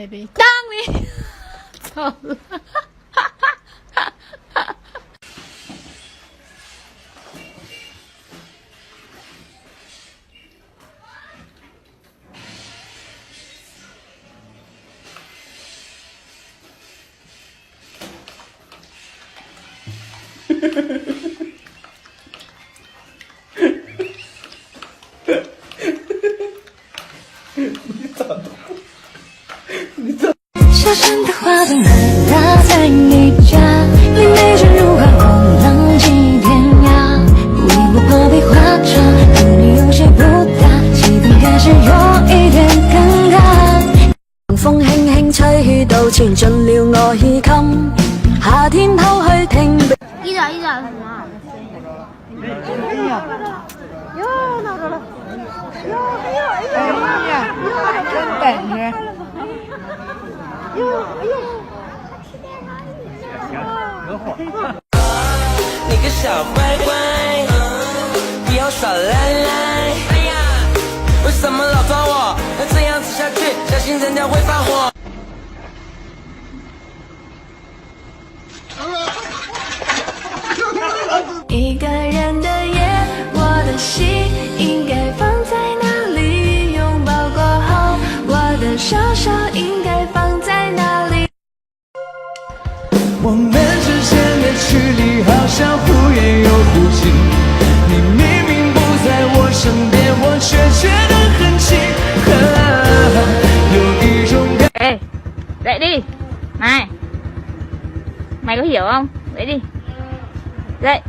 baby。当你走了。小城的花灯很大，在你家，你美人如花，我浪迹天涯。为我泡杯花茶，和你有些不搭，气氛开始有一點尷尬。風輕輕吹到前進了我耳襟，夏天偷去聽。一點什麼？哟，拿着了。哟，哎呀，真等着。哟，哎呦。你个小乖乖，不要耍赖赖。哎呀，为什么老抓我？那这样子下去，小心人家会发火。一个人的夜，我的心应该放在哪里？拥抱过后，我的手手应该放在哪里？我们之间的距离好像忽远又忽近，你明明不在我身边，我却觉得很近。有一种感。 Ê, dậy đi. Này. Mày có hiểu không? Dậy đi. Dậy.